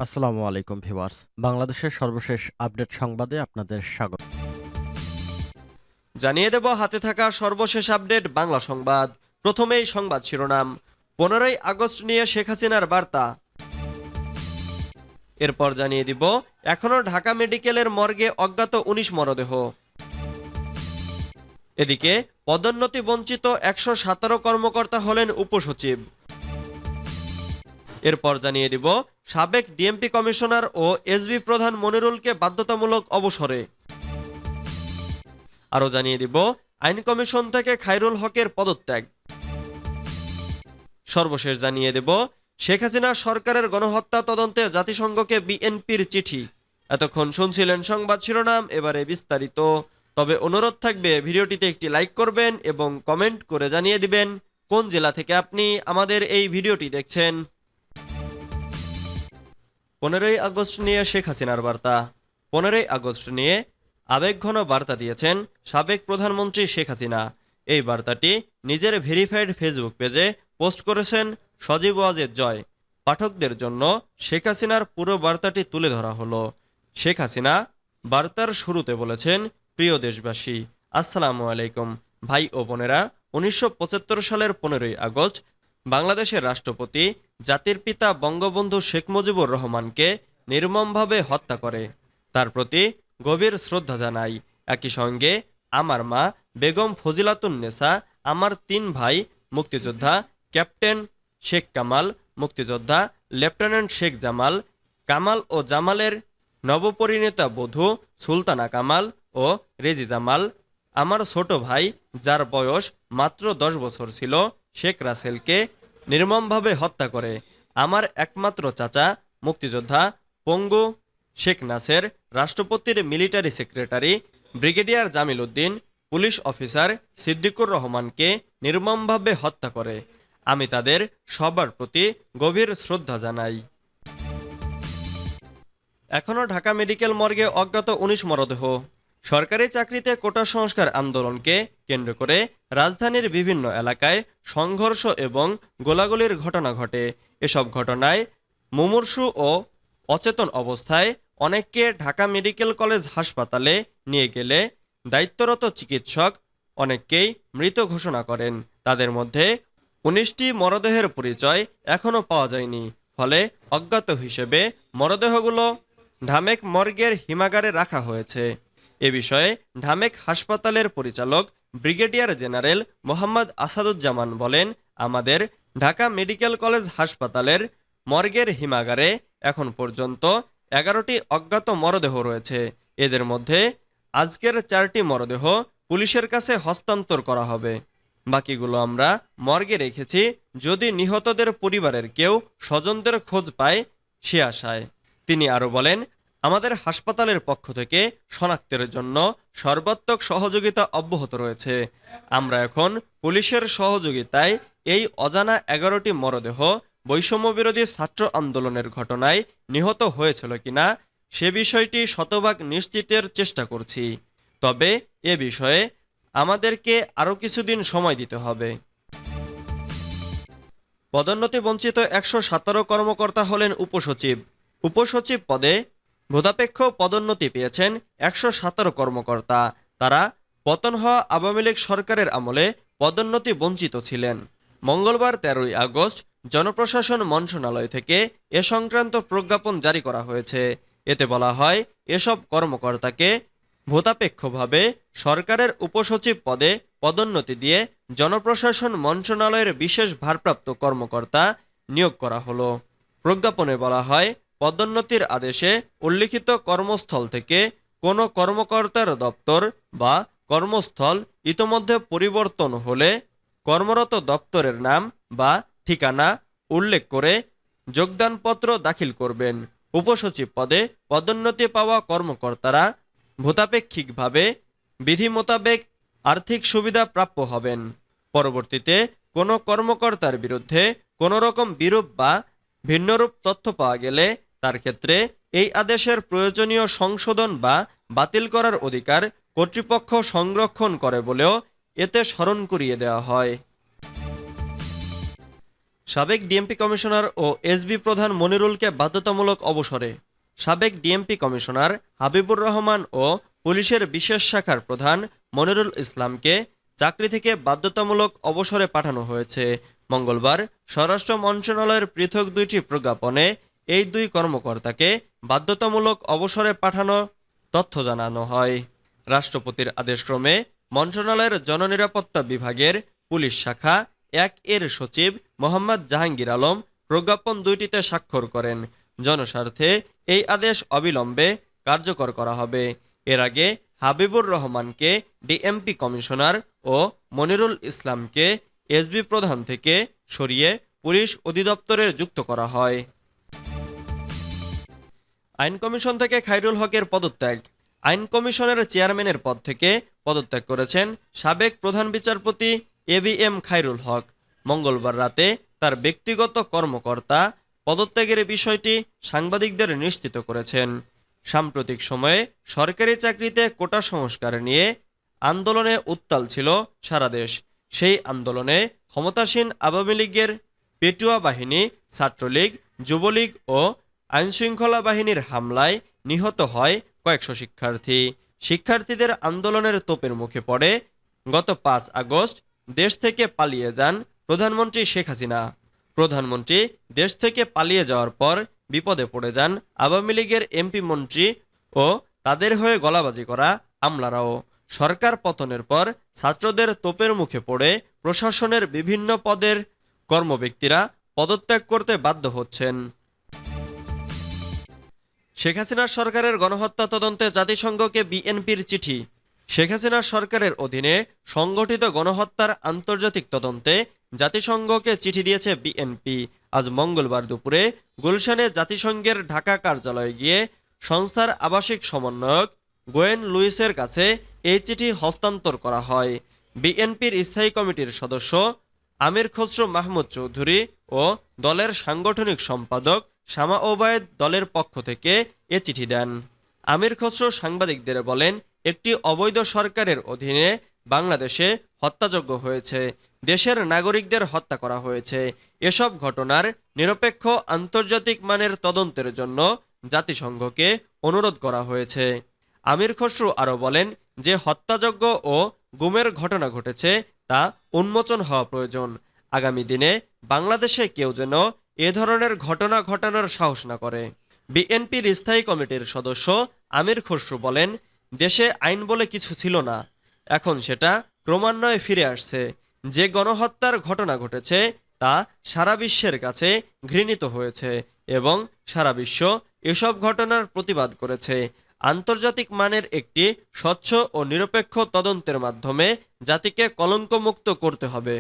আসসালামু আলাইকুম ভিউয়ার্স। বাংলাদেশের সর্বশেষ আপডেট সংবাদে আপনাদের স্বাগত। জানিয়ে দেব হাতে থাকা সর্বশেষ আপডেট বাংলা সংবাদ। প্রথমেই সংবাদ শিরোনাম। 15ই আগস্ট নিয়ে শেখ হাসিনার বার্তা। এরপর জানিয়ে দিব এখনও ঢাকা মেডিকেলের মর্গে অজ্ঞাত 19 মরদেহ। এদিকে পদোন্নতি বঞ্চিত 117 কর্মকর্তা হলেন উপসচিব। এরপর জানিয়ে দিব সাবেক ডিএমপি কমিশনার ও এসবি প্রধান মনিরুলকে বাধ্যতামূলক অবসরে। আরও জানিয়ে দিব আইন কমিশন থেকে খায়রুল হকের পদত্যাগ। সর্বশেষ জানিয়ে দেব শেখ হাসিনা সরকারের গণহত্যা তদন্তে জাতিসংঘকে বিএনপির চিঠি। এতক্ষণ শুনছিলেন সংবাদ শিরোনাম, এবারে বিস্তারিত। তবে অনুরোধ থাকবে ভিডিওটিতে একটি লাইক করবেন এবং কমেন্ট করে জানিয়ে দিবেন কোন জেলা থেকে আপনি আমাদের এই ভিডিওটি দেখছেন। 15ই আগস্ট নিয়ে শেখ হাসিনার বার্তা। 15ই আগস্ট নিয়ে আবেগঘন বার্তা দিয়েছেন সাবেক প্রধানমন্ত্রী শেখ হাসিনা। এই বার্তাটি নিজের ভেরিফাইড ফেসবুক পেজে পোস্ট করেছেন সজীব ওয়াজেদ জয়। পাঠকদের জন্য শেখ হাসিনার পুরো বার্তাটি তুলে ধরা হলো। শেখ হাসিনা বার্তার শুরুতে বলেছেন, প্রিয় দেশবাসী, আসসালামু আলাইকুম। ভাই ও বোনেরা, 1975 সালের 15ই আগস্ট বাংলাদেশের রাষ্ট্রপতি জাতির পিতা বঙ্গবন্ধু শেখ মুজিবুর রহমানকে নির্মমভাবে হত্যা করে। তার প্রতি গভীর শ্রদ্ধা জানাই। একই সঙ্গে আমার মা বেগম ফজিলাতুন্নেসা, আমার 3 ভাই মুক্তিযোদ্ধা ক্যাপ্টেন শেখ কামাল, মুক্তিযোদ্ধা লেফটেন্যান্ট শেখ জামাল, কামাল ও জামালের নবপরিণীতা বধূ সুলতানা কামাল ও রেজি জামাল, আমার ছোট ভাই যার বয়স মাত্র 10 বছর ছিল শেখ রাসেলকে নির্মমভাবে হত্যা করে। আমার একমাত্র চাচা মুক্তিযোদ্ধা পঙ্গু শেখ নাসের, রাষ্ট্রপতির military secretary brigadier Jamil Uddin, police officer Siddiqur রহমানকে নির্মমভাবে হত্যা করে। আমি তাদের সবার প্রতি গভীর শ্রদ্ধা জানাই। এখনও ঢাকা মেডিকেল মর্গে অজ্ঞাত 19 মরদেহ। সরকারি চাকরিতে কোটা সংস্কার আন্দোলনকে কেন্দ্র করে রাজধানীর বিভিন্ন এলাকায় সংঘর্ষ এবং গোলাগুলির ঘটনা ঘটে। এসব ঘটনায় মুমূর্ষু ও অচেতন অবস্থায় অনেককে ঢাকা মেডিকেল কলেজ হাসপাতালে নিয়ে গেলে দায়িত্বরত চিকিৎসক অনেককেই মৃত ঘোষণা করেন। তাদের মধ্যে 19টি মরদেহের পরিচয় এখনও পাওয়া যায়নি। ফলে অজ্ঞাত হিসেবে মরদেহগুলো ঢামেক মর্গের হিমাগারে রাখা হয়েছে। এ বিষয়ে ঢামেক হাসপাতালের পরিচালক ব্রিগেডিয়ার জেনারেল মোহাম্মদ আসাদুজ্জামান বলেন, আমাদের ঢাকা মেডিকেল কলেজ হাসপাতালের মর্গের হিমাগারে এখন পর্যন্ত 11টি অজ্ঞাত মরদেহ রয়েছে। এদের মধ্যে আজকের 4টি মরদেহ পুলিশের কাছে হস্তান্তর করা হবে। বাকিগুলো আমরা মর্গে রেখেছি, যদি নিহতদের পরিবারের কেউ স্বজনদের খোঁজ পায় সে আশায়। তিনি আরও বলেন, আমাদের হাসপাতালের পক্ষ থেকে শনাক্তের জন্য সর্বাত্মক সহযোগিতা অব্যাহত রয়েছে। আমরা এখন পুলিশের সহযোগিতায় এই অজানা 11টি মরদেহ বৈষম্যবিরোধী ছাত্র আন্দোলনের ঘটনায় নিহত হয়েছিল কিনা সে বিষয়টি শতভাগ নিশ্চিতের চেষ্টা করছি। তবে এ বিষয়ে আমাদেরকে আরও কিছুদিন সময় দিতে হবে। পদোন্নতি বঞ্চিত 117 কর্মকর্তা হলেন উপসচিব। উপসচিব পদে ভূতাপেক্ষ পদোন্নতি পেয়েছেন 117 কর্মকর্তা। তারা পতন হওয়া আওয়ামী লীগ সরকারের আমলে পদোন্নতি বঞ্চিত ছিলেন। মঙ্গলবার 13ই আগস্ট জনপ্রশাসন মন্ত্রণালয় থেকে এ সংক্রান্ত প্রজ্ঞাপন জারি করা হয়েছে। এতে বলা হয়, এসব কর্মকর্তাকে ভূতাপেক্ষভাবে সরকারের উপসচিব পদে পদোন্নতি দিয়ে জনপ্রশাসন মন্ত্রণালয়ের বিশেষ ভারপ্রাপ্ত কর্মকর্তা নিয়োগ করা হলো। প্রজ্ঞাপনে বলা হয়, পদোন্নতির আদেশে উল্লিখিত কর্মস্থল থেকে কোনো কর্মকর্তার দপ্তর বা কর্মস্থল ইতোমধ্যে পরিবর্তন হলে কর্মরত দপ্তরের নাম বা ঠিকানা উল্লেখ করে যোগদানপত্র দাখিল করবেন। উপসচিব পদে পদোন্নতি পাওয়া কর্মকর্তারা ভূতাপেক্ষিকভাবে বিধি মোতাবেক আর্থিক সুবিধা প্রাপ্য হবেন। পরবর্তীতে কোনো কর্মকর্তার বিরুদ্ধে কোনো রকম বিরূপ বা ভিন্নরূপ তথ্য পাওয়া গেলে তার ক্ষেত্রে এই আদেশের প্রয়োজনীয় সংশোধন বা বাতিল করার অধিকার কর্তৃপক্ষ সংরক্ষণ করে বলেও এতে স্মরণ করিয়ে দেওয়া হয়। সাবেক ডিএমপি কমিশনার ও এসবি প্রধান মনিরুলকে বাধ্যতামূলক অবসরে। সাবেক ডিএমপি কমিশনার হাবিবুর রহমান ও পুলিশের বিশেষ শাখার প্রধান মনিরুল ইসলামকে চাকরি থেকে বাধ্যতামূলক অবসরে পাঠানো হয়েছে। মঙ্গলবার স্বরাষ্ট্র মন্ত্রণালয়ের পৃথক দুইটি প্রজ্ঞাপনে এই দুই কর্মকর্তাকে বাধ্যতামূলক অবসরে পাঠানো তথ্য জানানো হয়। রাষ্ট্রপতির আদেশক্রমে মন্ত্রণালয়ের জননিরাপত্তা বিভাগের পুলিশ শাখা ১ এর সচিব মোহাম্মদ জাহাঙ্গীর আলম প্রজ্ঞাপন দুইটিতে স্বাক্ষর করেন। জনস্বার্থে এই আদেশ অবিলম্বে কার্যকর করা হবে। এর আগে হাবিবুর রহমানকে ডিএমপি কমিশনার ও মনিরুল ইসলামকে এসবি প্রধান থেকে সরিয়ে পুলিশ অধিদপ্তরে যুক্ত করা হয়। আইন কমিশন থেকে খায়রুল হকের পদত্যাগ। আইন কমিশনের চেয়ারম্যানের পদ থেকে পদত্যাগ করেছেন সাবেক প্রধান বিচারপতি এবিএম খায়রুল হক। মঙ্গলবার রাতে তার ব্যক্তিগত কর্মকর্তা পদত্যাগের বিষয়টি সাংবাদিকদের নিশ্চিত করেছেন। সাম্প্রতিক সময়ে সরকারি চাকরিতে কোটা সংস্কার নিয়ে আন্দোলনে উত্তাল ছিল সারা দেশ। সেই আন্দোলনে ক্ষমতাসীন আওয়ামী লীগের পেটুয়া বাহিনী, ছাত্রলীগ, যুবলীগ ও আইনশৃঙ্খলা বাহিনীর হামলায় নিহত হয় কয়েকশো শিক্ষার্থী। শিক্ষার্থীদের আন্দোলনের তোপের মুখে পড়ে গত ৫ আগস্ট দেশ থেকে পালিয়ে যান প্রধানমন্ত্রী শেখ হাসিনা। প্রধানমন্ত্রী দেশ থেকে পালিয়ে যাওয়ার পর বিপদে পড়ে যান আওয়ামী লীগের এমপি, মন্ত্রী ও তাদের হয়ে গলাবাজি করা আমলারাও। সরকার পতনের পর ছাত্রদের তোপের মুখে পড়ে প্রশাসনের বিভিন্ন পদের কর্মব্যক্তিরা পদত্যাগ করতে বাধ্য হচ্ছেন। শেখ হাসিনার সরকারের গণহত্যা তদন্তে জাতিসংঘকে বিএনপির চিঠি। শেখ হাসিনার সরকারের অধীনে সংগঠিত গণহত্যার আন্তর্জাতিক তদন্তে জাতিসংঘকে চিঠি দিয়েছে বিএনপি। আজ মঙ্গলবার দুপুরে গুলশানে জাতিসংঘের ঢাকা কার্যালয়ে গিয়ে সংস্থার আবাসিক সমন্বয়ক গোয়েন লুইসের কাছে এই চিঠি হস্তান্তর করা হয়। বিএনপির স্থায়ী কমিটির সদস্য আমির খসরু মাহমুদ চৌধুরী ও দলের সাংগঠনিক সম্পাদক শামা ওবায়েদ দলের পক্ষ থেকে এ চিঠি দেন। আমির খসরু সাংবাদিকদের বলেন, একটি অবৈধ সরকারের অধীনে বাংলাদেশে হত্যাযজ্ঞ হয়েছে, দেশের নাগরিকদের হত্যা করা হয়েছে। এসব ঘটনার নিরপেক্ষ আন্তর্জাতিক মানের তদন্তের জন্য জাতিসংঘকে অনুরোধ করা হয়েছে। আমির খসরু আরও বলেন যে হত্যাযজ্ঞ ও গুমের ঘটনা ঘটেছে তা উন্মোচন হওয়া প্রয়োজন। আগামী দিনে বাংলাদেশে কেউ যেন এ ধরনের ঘটনা ঘটানোর সাহস না করে। বিএনপির স্থায়ী কমিটির সদস্য আমির খসরু বলেন, দেশে আইন বলে কিছু ছিল না, এখন সেটা ক্রমান্বয়ে ফিরে আসছে। যে গণহত্যার ঘটনা ঘটেছে তা সারা বিশ্বের কাছে ঘৃণিত হয়েছে এবং সারা বিশ্ব এসব ঘটনার প্রতিবাদ করেছে। আন্তর্জাতিক মানের একটি স্বচ্ছ ও নিরপেক্ষ তদন্তের মাধ্যমে জাতিকে কলঙ্কমুক্ত করতে হবে।